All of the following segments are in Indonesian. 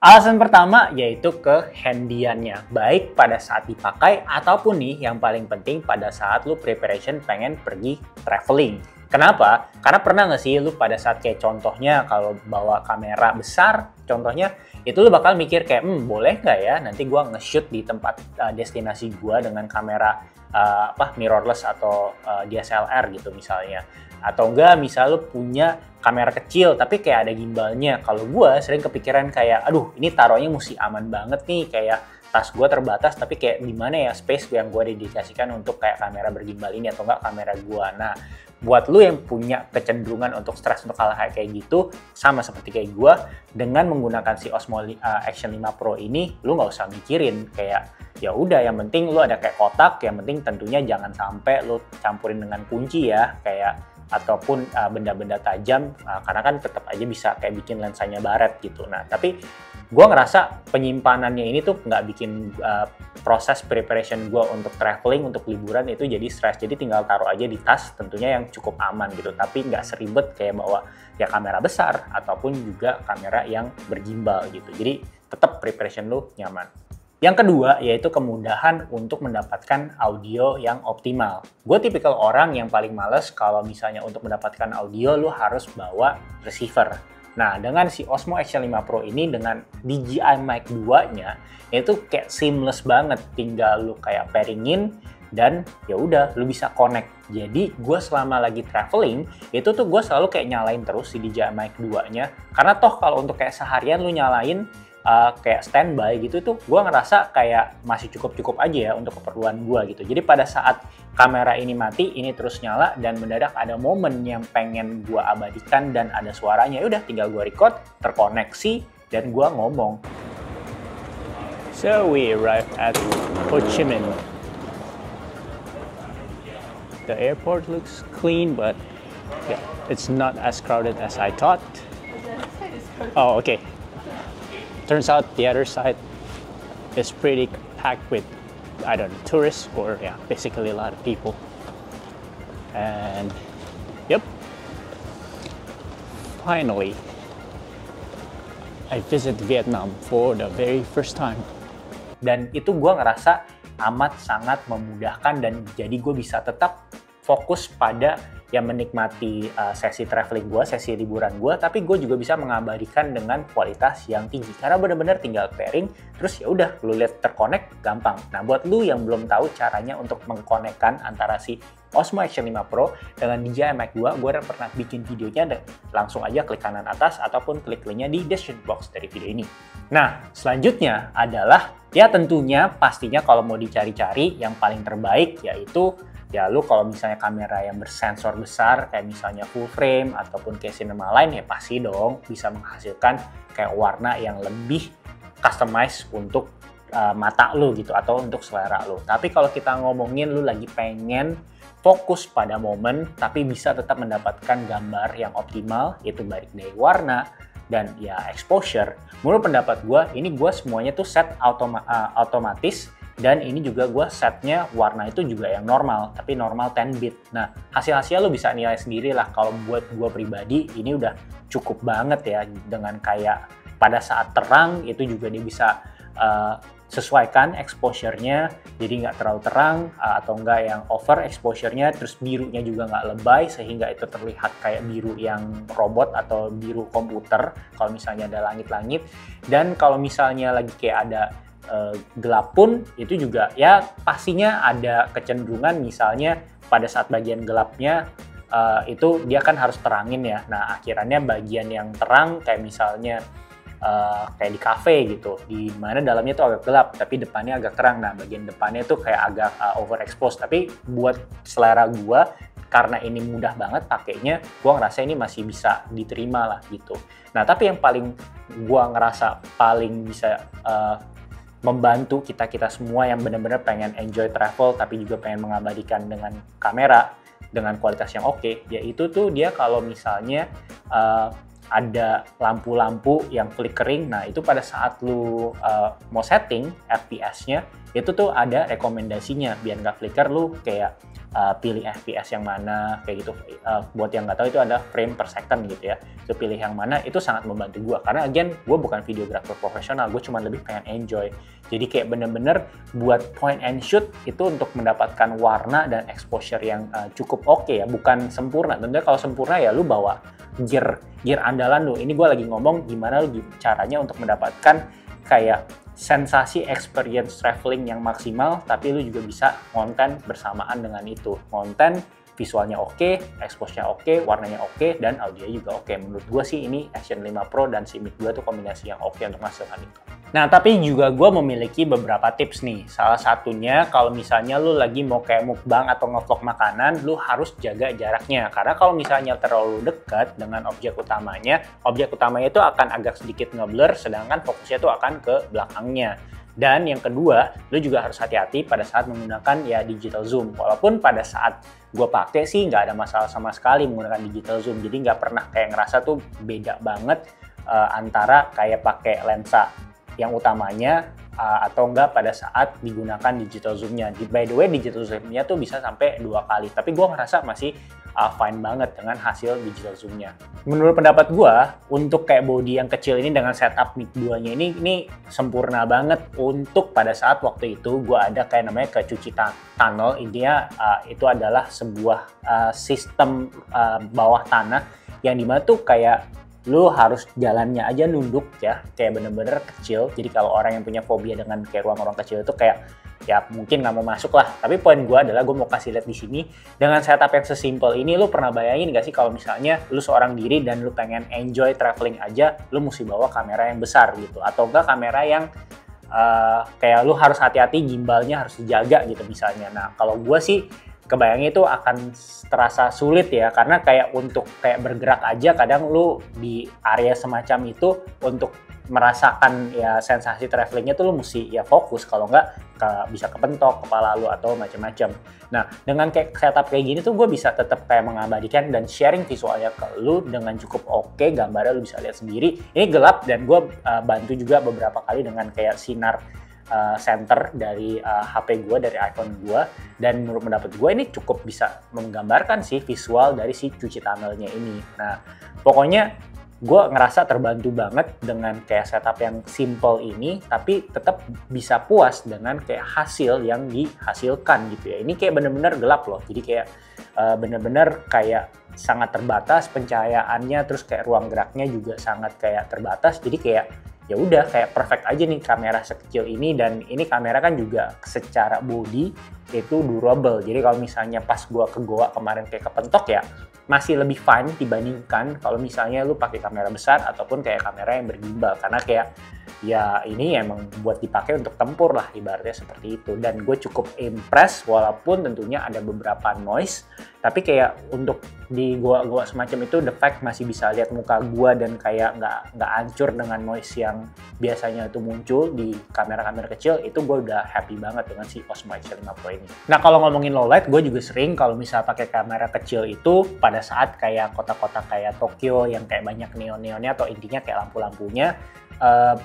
Alasan pertama yaitu kehandiannya, baik pada saat dipakai ataupun nih yang paling penting pada saat lu preparation pengen pergi traveling. Kenapa? Karena pernah nggak sih lu pada saat kayak contohnya kalau bawa kamera besar, contohnya itu lu bakal mikir kayak, boleh nggak ya nanti gua nge-shoot di tempat destinasi gua dengan kamera mirrorless atau DSLR gitu misalnya. Atau enggak misal lu punya kamera kecil tapi kayak ada gimbalnya. Kalau gue sering kepikiran kayak, aduh ini taruhnya mesti aman banget nih, kayak tas gue terbatas tapi kayak gimana ya space yang gue dedikasikan untuk kayak kamera bergimbal ini atau enggak kamera gue. Nah, buat lu yang punya kecenderungan untuk stres untuk hal kayak gitu, sama seperti kayak gue, dengan menggunakan si Osmo Action 5 Pro ini, lu nggak usah mikirin kayak ya udah yang penting lu ada kayak kotak, yang penting tentunya jangan sampai lu campurin dengan kunci ya, kayak ataupun benda-benda tajam, karena kan tetap aja bisa kayak bikin lensanya baret gitu. Nah, tapi gue ngerasa penyimpanannya ini tuh nggak bikin proses preparation gue untuk traveling, untuk liburan itu jadi stres. Jadi tinggal taruh aja di tas, tentunya yang cukup aman gitu. Tapi nggak seribet kayak bawa ya kamera besar ataupun juga kamera yang bergimbal gitu. Jadi tetap preparation lu nyaman. Yang kedua, yaitu kemudahan untuk mendapatkan audio yang optimal. Gue tipikal orang yang paling males kalau misalnya untuk mendapatkan audio, lu harus bawa receiver. Nah, dengan si Osmo Action 5 Pro ini, dengan DJI Mic 2-nya, itu kayak seamless banget. Tinggal lu kayak pairingin, dan ya udah, lu bisa connect. Jadi, gue selama lagi traveling, itu tuh gue selalu kayak nyalain terus si DJI Mic 2-nya. Karena toh kalau untuk kayak seharian lu nyalain, kayak standby gitu tuh gue ngerasa kayak masih cukup-cukup aja ya untuk keperluan gue gitu. Jadi pada saat kamera ini mati, ini terus nyala dan mendadak ada momen yang pengen gue abadikan dan ada suaranya, udah tinggal gue record, terkoneksi dan gue ngomong. So we arrived at Ho Chi Minh. The airport looks clean, but yeah, it's not as crowded as I thought. Oh, okay. Turns out the other side is pretty packed with, I don't know, tourists or yeah, basically a lot of people. And yep, finally, I visit Vietnam for the very first time. Dan itu gue ngerasa amat sangat memudahkan dan jadi gue bisa tetap fokus pada yang menikmati sesi traveling gue, sesi liburan gue, tapi gue juga bisa mengabadikan dengan kualitas yang tinggi. Karena bener-bener tinggal pairing, terus ya udah lu lihat terkonek gampang. Nah, buat lu yang belum tahu caranya untuk mengkonekkan antara si Osmo Action 5 Pro dengan DJI Mic 2, gue udah pernah bikin videonya, langsung aja klik kanan atas ataupun klik linknya di description box dari video ini. Nah, selanjutnya adalah ya tentunya pastinya kalau mau dicari-cari yang paling terbaik yaitu ya lu kalau misalnya kamera yang bersensor besar kayak misalnya full frame ataupun kayak cinema line ya pasti dong bisa menghasilkan kayak warna yang lebih customize untuk mata lu gitu atau untuk selera lu. Tapi kalau kita ngomongin lu lagi pengen fokus pada momen tapi bisa tetap mendapatkan gambar yang optimal, yaitu baik dari warna dan ya exposure, menurut pendapat gue ini gue semuanya tuh set otomatis. Dan ini juga gue setnya warna itu juga yang normal, tapi normal 10 bit. Nah, hasil-hasilnya lo bisa nilai sendiri lah. Kalau buat gue pribadi, ini udah cukup banget ya. Dengan kayak pada saat terang, itu juga dia bisa sesuaikan exposure-nya. Jadi nggak terlalu terang, atau nggak yang over exposure-nya. Terus birunya juga nggak lebay, sehingga itu terlihat kayak biru yang robot atau biru komputer. Kalau misalnya ada langit-langit. Dan kalau misalnya lagi kayak ada gelap pun itu juga ya pastinya ada kecenderungan misalnya pada saat bagian gelapnya itu dia kan harus terangin ya. Nah akhirannya bagian yang terang kayak misalnya kayak di cafe gitu, di mana dalamnya tuh agak gelap tapi depannya agak terang. Nah bagian depannya tuh kayak agak overexposed, tapi buat selera gua karena ini mudah banget pakainya, gua ngerasa ini masih bisa diterima lah gitu. Nah tapi yang paling gua ngerasa paling bisa membantu kita semua yang benar-benar pengen enjoy travel tapi juga pengen mengabadikan dengan kamera dengan kualitas yang oke, yaitu tuh dia kalau misalnya ada lampu-lampu yang flickering. Nah itu pada saat lu mau setting FPS-nya itu tuh ada rekomendasinya biar nggak flicker, lu kayak pilih FPS yang mana, kayak gitu. Buat yang nggak tahu itu ada frame per second gitu ya. Itu pilih yang mana, itu sangat membantu gue. Karena again, gue bukan videographer profesional, gue cuma lebih pengen enjoy. Jadi kayak bener-bener buat point and shoot itu untuk mendapatkan warna dan exposure yang cukup oke ya, bukan sempurna. Tentunya kalau sempurna ya lu bawa gear andalan lu. Ini gue lagi ngomong gimana lu caranya untuk mendapatkan kayak sensasi experience traveling yang maksimal, tapi lu juga bisa konten bersamaan dengan itu. Konten visualnya oke, expose-nya oke, warnanya oke, dan audio juga oke. Menurut gue sih ini Action 5 Pro dan si Mic 2 tuh kombinasi yang oke untuk menghasilkan itu. Nah, tapi juga gue memiliki beberapa tips nih. Salah satunya kalau misalnya lu lagi mau kayak mukbang atau ngevlog makanan, lu harus jaga jaraknya. Karena kalau misalnya terlalu dekat dengan objek utamanya itu akan agak sedikit ngeblur, sedangkan fokusnya tuh akan ke belakangnya. Dan yang kedua, lu juga harus hati-hati pada saat menggunakan ya digital zoom. Walaupun pada saat gue pakai sih nggak ada masalah sama sekali menggunakan digital zoom. Jadi nggak pernah kayak ngerasa tuh beda banget antara kayak pakai lensa yang utamanya atau enggak pada saat digunakan digital zoom-nya. By the way, digital zoom-nya tuh bisa sampai 2 kali. Tapi gue ngerasa masih fine banget dengan hasil digital zoom-nya. Menurut pendapat gue, untuk kayak body yang kecil ini dengan setup Mic 2-nya ini sempurna banget untuk pada saat waktu itu gue ada kayak namanya kecuci tunnel. Intinya itu adalah sebuah sistem bawah tanah yang dimana tuh kayak lu harus jalannya aja nunduk ya, kayak bener-bener kecil. Jadi kalau orang yang punya fobia dengan kayak ruang-ruang kecil itu kayak ya mungkin nggak mau masuk lah. Tapi poin gue adalah gue mau kasih lihat di sini dengan setup yang sesimpel ini, lu pernah bayangin gak sih kalau misalnya lu seorang diri dan lu pengen enjoy traveling aja, lu mesti bawa kamera yang besar gitu, atau enggak kamera yang kayak lu harus hati-hati, gimbalnya harus dijaga gitu misalnya. Nah kalau gue sih kebayangnya itu akan terasa sulit ya, karena kayak untuk kayak bergerak aja kadang lu di area semacam itu untuk merasakan ya sensasi travelingnya tuh lu mesti ya fokus, kalau nggak bisa kepentok kepala lu atau macam-macam. Nah dengan kayak setup kayak gini tuh gue bisa tetap kayak mengabadikan dan sharing visualnya ke lu dengan cukup oke, gambarnya lu bisa lihat sendiri. Ini gelap dan gue bantu juga beberapa kali dengan kayak sinar center dari HP gue, dari iPhone gue, dan menurut pendapat gue ini cukup bisa menggambarkan sih visual dari si cuci tunnelnya ini. Nah pokoknya gue ngerasa terbantu banget dengan kayak setup yang simple ini, tapi tetap bisa puas dengan kayak hasil yang dihasilkan gitu ya. Ini kayak bener-bener gelap loh, jadi kayak bener-bener kayak sangat terbatas pencahayaannya, terus kayak ruang geraknya juga sangat kayak terbatas, jadi kayak ya udah kayak perfect aja nih kamera sekecil ini. Dan ini kamera kan juga secara body itu durable, jadi kalau misalnya pas gua ke Goa kemarin kayak kepentok ya masih lebih fine dibandingkan kalau misalnya lu pakai kamera besar ataupun kayak kamera yang bergimbal, karena kayak ya ini emang buat dipakai untuk tempur lah ibaratnya seperti itu. Dan gue cukup impress walaupun tentunya ada beberapa noise, tapi kayak untuk di gua semacam itu the fact masih bisa lihat muka gua dan kayak nggak hancur dengan noise yang biasanya itu muncul di kamera-kamera kecil, itu gue udah happy banget dengan si Osmo Action 5 Pro ini. Nah kalau ngomongin low light, gue juga sering kalau misal pakai kamera kecil itu pada saat kayak kota-kota kayak Tokyo yang kayak banyak neon-neonnya atau intinya kayak lampu-lampunya,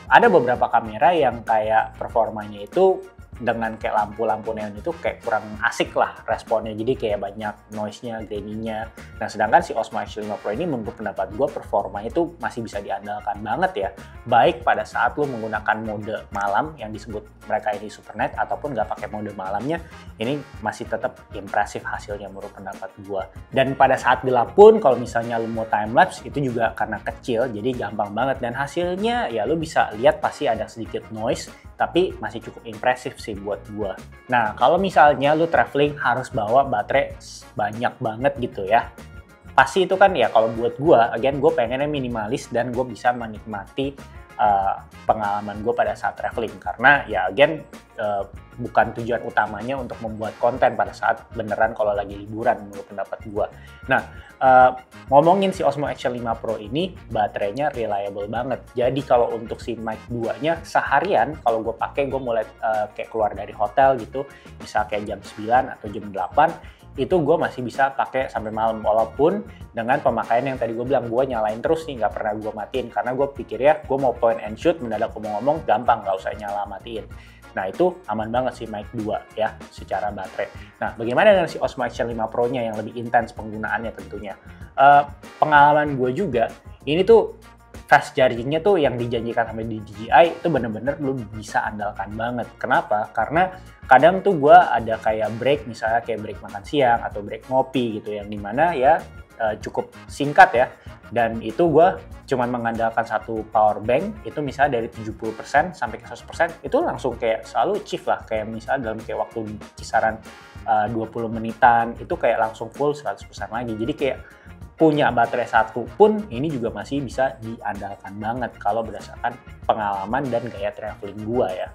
ada beberapa kamera yang kayak performanya itu dengan kayak lampu-lampu neon itu kayak kurang asik lah responnya, jadi kayak banyak noise-nya, grainy-nya. Nah sedangkan si Osmo Action 5 Pro ini menurut pendapat gue performanya itu masih bisa diandalkan banget ya, baik pada saat lu menggunakan mode malam yang disebut mereka ini super night ataupun nggak pakai mode malamnya, ini masih tetap impresif hasilnya menurut pendapat gue. Dan pada saat gelap pun kalau misalnya lu mau time lapse itu juga karena kecil jadi gampang banget, dan hasilnya ya lu bisa lihat pasti ada sedikit noise tapi masih cukup impresif sih buat gua. Nah, kalau misalnya lu traveling harus bawa baterai banyak banget gitu ya, pasti itu kan ya kalau buat gua, again gua pengennya minimalis dan gua bisa menikmati pengalaman gue pada saat traveling, karena ya again bukan tujuan utamanya untuk membuat konten pada saat beneran kalau lagi liburan menurut pendapat gue. Nah ngomongin si Osmo Action 5 Pro ini baterainya reliable banget, jadi kalau untuk si Mic 2 nya seharian kalau gue pakai, gue mulai kayak keluar dari hotel gitu bisa kayak jam 9 atau jam 8 itu gue masih bisa pakai sampai malam, walaupun dengan pemakaian yang tadi gue bilang gue nyalain terus nih, nggak pernah gue matiin, karena gue pikir ya gue mau point and shoot mendadak gue mau ngomong gampang, nggak usah nyala matiin. Nah, itu aman banget sih Mic 2 ya, secara baterai. Nah, bagaimana dengan si Osmo Action 5 Pro-nya yang lebih intens penggunaannya tentunya? Pengalaman gue juga, ini tuh fast charging-nya tuh yang dijanjikan sama di DJI itu bener-bener lu bisa andalkan banget. Kenapa? Karena kadang tuh gue ada kayak break, misalnya kayak break makan siang atau break ngopi gitu, yang dimana ya cukup singkat ya. Dan itu gue cuman mengandalkan satu power bank, itu misalnya dari 70% sampai ke 100%, itu langsung kayak selalu achieve lah. Kayak misalnya dalam kayak waktu kisaran 20 menitan, itu kayak langsung full 100% lagi. Jadi kayak punya baterai satu pun ini juga masih bisa diandalkan banget kalau berdasarkan pengalaman dan gaya traveling gua ya.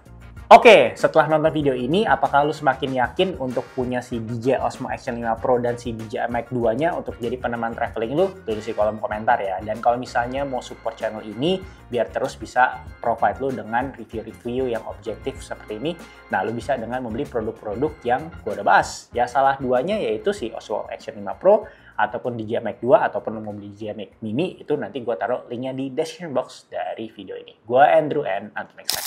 Oke, setelah nonton video ini, apakah lu semakin yakin untuk punya si DJI Osmo Action 5 Pro dan si DJI Mic 2-nya untuk jadi peneman traveling lu? Tulis di kolom komentar ya. Dan kalau misalnya mau support channel ini, biar terus bisa provide lu dengan review-review yang objektif seperti ini, nah lu bisa dengan membeli produk-produk yang gua udah bahas. Ya salah duanya yaitu si Osmo Action 5 Pro, ataupun DJI Mic 2, ataupun mau beli DJI Mic Mini, itu nanti gua taruh linknya di description box dari video ini. Gua Andrew and until next time.